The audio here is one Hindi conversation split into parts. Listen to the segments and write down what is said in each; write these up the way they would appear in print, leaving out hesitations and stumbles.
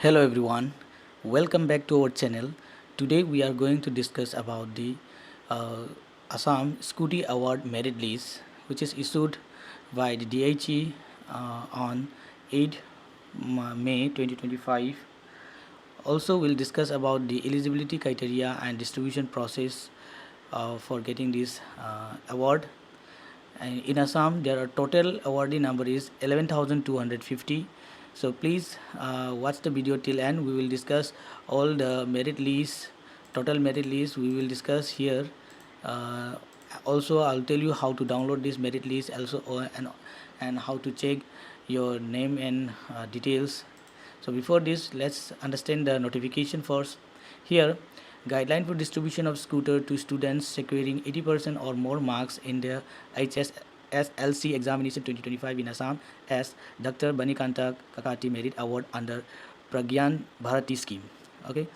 Hello everyone, welcome back to our channel. Today we are going to discuss about the uh, Assam Scooty Award merit list, which is issued by the DHE on 8 May 2025. Also, we'll discuss about the eligibility criteria and distribution process for getting this award. And in Assam, there are total awardee number is 11,250. So please watch the video till end. We will discuss all the merit lists, total merit list. We will discuss here. Uh, Also, I'll tell you how to download this merit list. Also, and how to check your name and details. So before this, let's understand the notification first. Here, guideline for distribution of scooter to students securing 80% or more marks in the HSSLC examination 2025 in Assam as Dr. Banikanta Kakati Merit Award under Pragyan Bharati scheme. Okay,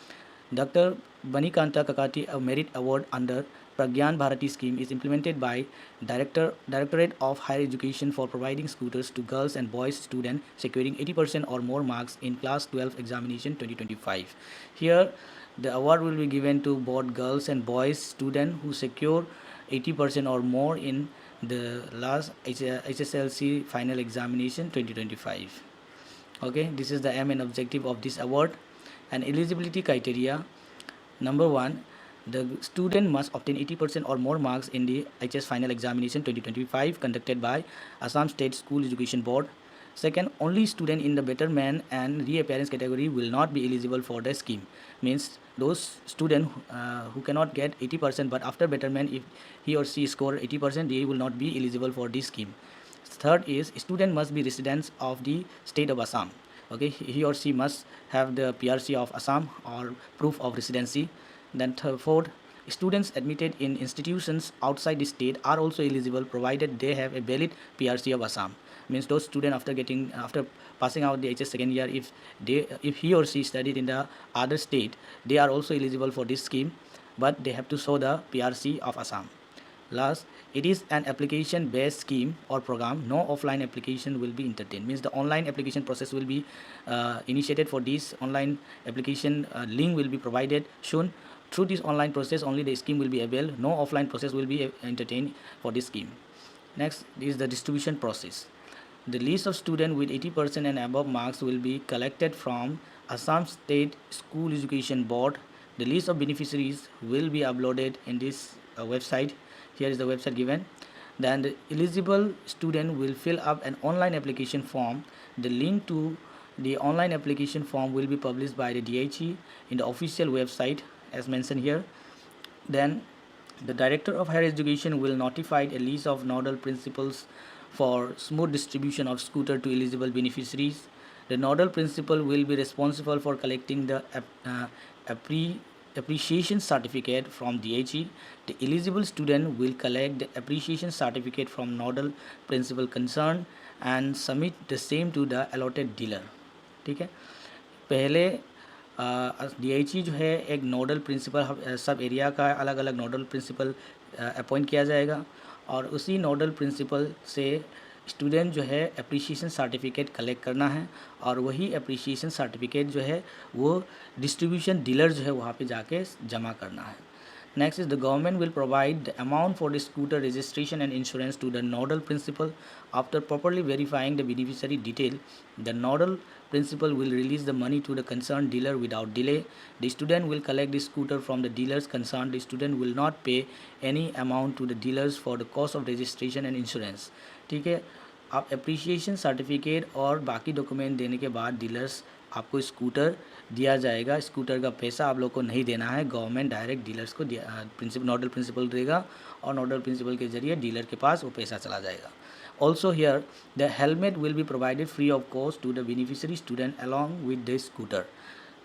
Dr. Banikanta Kakati Merit Award under Pragyan Bharati scheme is implemented by Directorate of Higher Education for providing scooters to girls and boys students securing 80% or more marks in class 12 examination 2025. Here, the award will be given to both girls and boys students who secure 80% or more in the last HSLC final examination 2025. Okay, this is the aim and objective of this award. And eligibility criteria: number 1, the student must obtain 80% or more marks in the HS final examination 2025 conducted by Assam State School Education Board. Second, only student in the betterment and reappearance category will not be eligible for the scheme. Means those student who cannot get 80%, but after betterment, if he or she score 80%, they will not be eligible for this scheme. Third is student must be residents of the state of Assam. Okay, he or she must have the PRC of Assam or proof of residency. Then fourth, students admitted in institutions outside the state are also eligible provided they have a valid PRC of Assam. Means those students after passing out the HS second year, if he or she studied in the other state, they are also eligible for this scheme, but they have to show the PRC of Assam. Last, it is an application based scheme or program. No offline application will be entertained. Means the online application process will be initiated for this online application. Link will be provided soon. Through this online process, only the scheme will be available. No offline process will be entertained for this scheme. Next is the distribution process. The list of students with 80% and above marks will be collected from Assam State School Education Board. The list of beneficiaries will be uploaded in this website. Here is the website given. Then the eligible student will fill up an online application form. The link to the online application form will be published by the DHE in the official website as mentioned here. Then the Director of Higher Education will notify a list of nodal principals for smooth distribution of scooter to eligible beneficiaries. The nodal principal will be responsible for collecting the appreciation certificate from DHE. The eligible student will collect the appreciation certificate from nodal principal concerned and submit the same to the allotted dealer. ठीक है, पहले DHE जो है एक नोडल प्रिंसिपल सब एरिया का अलग अलग नोडल प्रिंसिपल अपॉइंट किया जाएगा और उसी नोडल प्रिंसिपल से स्टूडेंट जो है अप्रिसिएशन सर्टिफिकेट कलेक्ट करना है और वही अप्रिसिएशन सर्टिफिकेट जो है वो डिस्ट्रीब्यूशन डीलर जो है वहाँ पे जाके जमा करना है. Next is the government will provide the amount for the scooter registration and insurance to the nodal principal. After properly verifying the beneficiary detail, the nodal principal will release the money to the concerned dealer without delay. The student will collect the scooter from the dealers concerned. The student will not pay any amount to the dealers for the cost of registration and insurance. ठीक है, आप अप्रिसिएशन सर्टिफिकेट और बाकी डॉक्यूमेंट देने के बाद डीलर्स आपको स्कूटर दिया जाएगा. स्कूटर का पैसा आप लोग को नहीं देना है, गवर्नमेंट डायरेक्ट डीलर्स को नोडल प्रिंसिपल देगा और नोडल प्रिंसिपल के जरिए डीलर के पास वो पैसा चला जाएगा. Also here the helmet will be provided free of cost to the beneficiary student along with the scooter.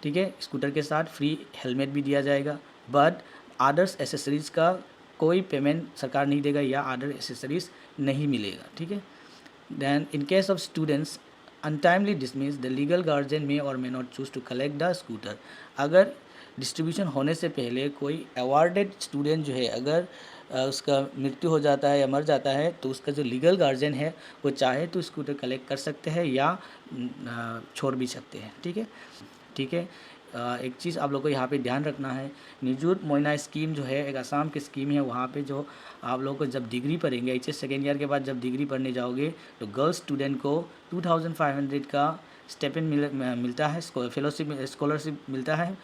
ठीक है, स्कूटर के साथ फ्री हेलमेट भी दिया जाएगा, बट अदर्स एसेसरीज का कोई पेमेंट सरकार नहीं देगा या अदर एसेसरीज नहीं मिलेगा. ठीक है. Then in case of students untimely dismissed, the legal guardian may or may not choose to collect the scooter. अगर डिस्ट्रीब्यूशन होने से पहले कोई अवार्डेड स्टूडेंट जो है अगर उसका मृत्यु हो जाता है या मर जाता है तो उसका जो लीगल गार्जियन है वो चाहे तो स्कूटर कलेक्ट कर सकते हैं या छोड़ भी सकते हैं. ठीक है, ठीक है। एक चीज़ आप लोग को यहाँ पे ध्यान रखना है, निजुत मोइना स्कीम जो है एक असम की स्कीम है। वहाँ पे जो आप लोग को जब डिग्री पढ़ेंगे एच एस सेकेंड ईयर के बाद जब डिग्री पढ़ने जाओगे तो गर्ल्स स्टूडेंट को 2500 का स्टेपेंड मिलता है, फेलोशिप स्कॉलरशिप मिलता है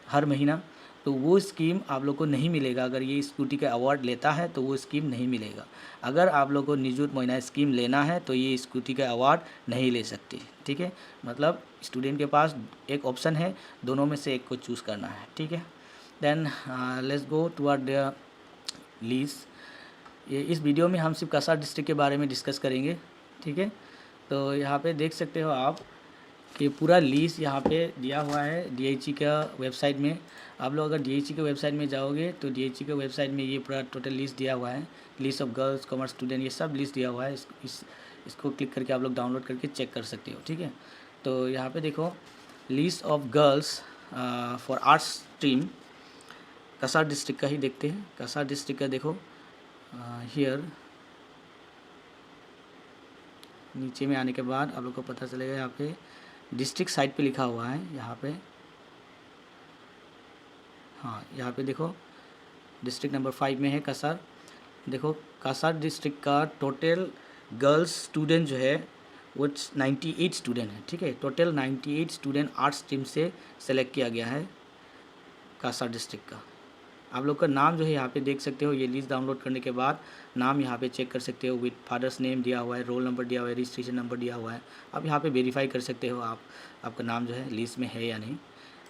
हर महीना। तो वो स्कीम आप लोग को नहीं मिलेगा अगर ये स्कूटी का अवार्ड लेता है, तो वो स्कीम नहीं मिलेगा। अगर आप लोग को निजुत मोइना स्कीम लेना है तो ये स्कूटी का अवार्ड नहीं ले सकते, ठीक है। मतलब स्टूडेंट के पास एक ऑप्शन है, दोनों में से एक को चूज़ करना है, ठीक है। Then let's go toward the lease. ये इस वीडियो में हम सिर्फ कसार डिस्ट्रिक्ट के बारे में डिस्कस करेंगे, ठीक है। तो यहाँ पे देख सकते हो आप कि पूरा लीज यहाँ पे दिया हुआ है डीएचई का वेबसाइट में। आप लोग अगर डीएचई के वेबसाइट में जाओगे तो डीएचई के वेबसाइट में ये पूरा टोटल लिस्ट दिया हुआ है, list of girls commerce student, ये सब लिस्ट दिया हुआ है। इसको क्लिक करके आप लोग डाउनलोड करके चेक कर सकते हो, ठीक है। तो यहाँ पे देखो list of girls for arts stream, Kasar district का ही देखते हैं। कसार डिस्ट्रिक्ट का देखो हियर नीचे में आने के बाद आप लोग को पता चलेगा यहाँ पे डिस्ट्रिक्ट साइट पे लिखा हुआ है यहाँ पे। हाँ, यहाँ पे देखो डिस्ट्रिक्ट नंबर 5 में है कसार। देखो कसार डिस्ट्रिक्ट का टोटल गर्ल्स स्टूडेंट जो है वो 98 स्टूडेंट है, ठीक है। टोटल 98 स्टूडेंट आर्ट्स स्ट्रीम से सेलेक्ट किया गया है कसार डिस्ट्रिक्ट का। आप लोग का नाम जो है यहाँ पे देख सकते हो, ये लिस्ट डाउनलोड करने के बाद नाम यहाँ पे चेक कर सकते हो। विद फादर्स नेम दिया हुआ है, रोल नंबर दिया हुआ है, रजिस्ट्रेशन नंबर दिया हुआ है। आप यहाँ पे वेरीफाई कर सकते हो आपका नाम जो है लिस्ट में है या नहीं।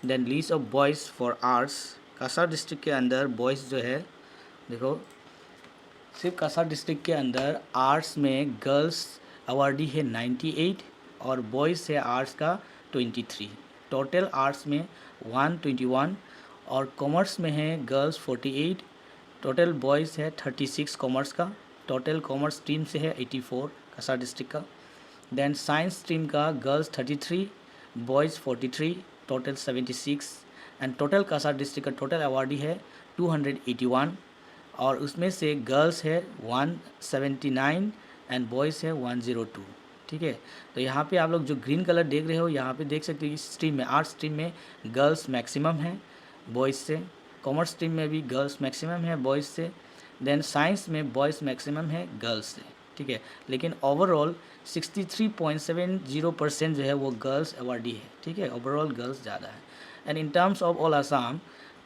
Then list of boys for arts, कसार डिस्ट्रिक्ट के अंदर बॉयज़ जो है देखो सिर्फ कसार डिस्ट्रिक्ट के अंदर आर्ट्स में गर्ल्स अवार्डी है 98 और बॉयज़ है आर्ट्स का 23। टोटल आर्ट्स में 121 और कॉमर्स में है गर्ल्स 48। टोटल बॉयज़ है 36 कॉमर्स का। टोटल कॉमर्स स्ट्रीम से है 84 कसार डिस्ट्रिक्ट का। देन साइंस स्ट्रीम का girls 33, boys 43, total 76 and total Kasar district का टोटल अवार्डी है 281 और उसमें से गर्ल्स है 179 एंड बॉयज़ है 102, ठीक है। तो यहाँ पे आप लोग जो ग्रीन कलर देख रहे हो यहाँ पे देख सकते हो इस स्ट्रीम में आर्ट्स स्ट्रीम में गर्ल्स मैक्सिमम है बॉयज़ से, कॉमर्स स्ट्रीम में भी गर्ल्स मैक्सिमम है बॉयज़ से, देन साइंस में बॉयज़ मैक्सिमम है गर्ल्स से, ठीक है। लेकिन ओवरऑल 63.70% जो है वो गर्ल्स अवार्डी है, ठीक है। ओवरऑल गर्ल्स ज़्यादा है। And in terms of all Assam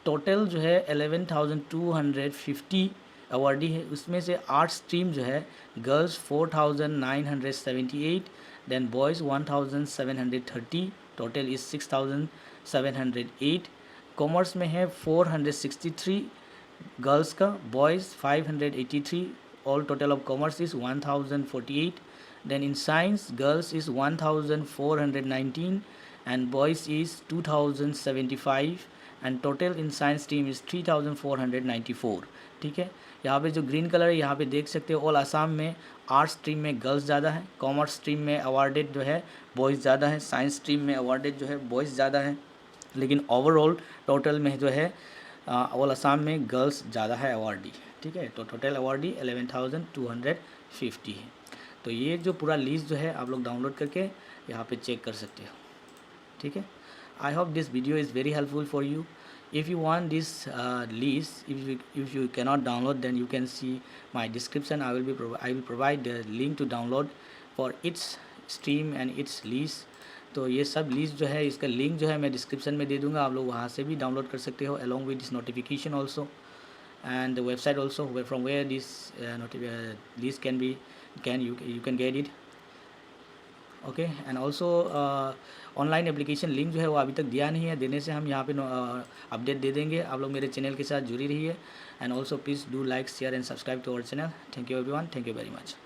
total जो है 11,250 अवार्डी है। उसमें से आर्ट्स स्ट्रीम जो है girls 4,978, then boys 1,730, total is 6,708। Commerce में है 463 गर्ल्स का, boys 583, all total of commerce is 1,048। Then in science girls is 1,419 and boys is 2,075 and total in science stream is 3,494, ठीक है। यहाँ पे जो ग्रीन कलर है यहाँ पे देख सकते हो ऑल आसाम में आर्ट्स स्ट्रीम में गर्ल्स ज़्यादा है, कॉमर्स स्ट्रीम में अवार्डेड जो है बॉयज़ ज़्यादा है, साइंस स्ट्रीम में अवार्डेड जो है बॉयज़ ज़्यादा है। लेकिन ओवरऑल टोटल में जो है ऑल आसाम में गर्ल्स ज़्यादा है अवार्डी, ठीक है। तो टोटल अवार्डी 11,250 है। तो ये जो पूरा लिस्ट जो है आप लोग डाउनलोड करके यहाँ पे चेक कर सकते हो, ठीक है। I hope this video is very helpful for you. if you want this list, if you cannot download, then you can see my description. I will provide the link to download for its stream and its list. तो ये सब लिस्ट जो है इसका लिंक जो है मैं डिस्क्रिप्शन में दे दूंगा, आप लोग वहाँ से भी डाउनलोड कर सकते हो along with this notification also and the website also from where this list you can get it. Okay and also online application link जो है वो अभी तक दिया नहीं है, देने से हम यहाँ पे अपडेट दे देंगे। आप लोग मेरे चैनल के साथ जुड़ी रहिए and also please do like share and subscribe to our channel. Thank you everyone, thank you very much.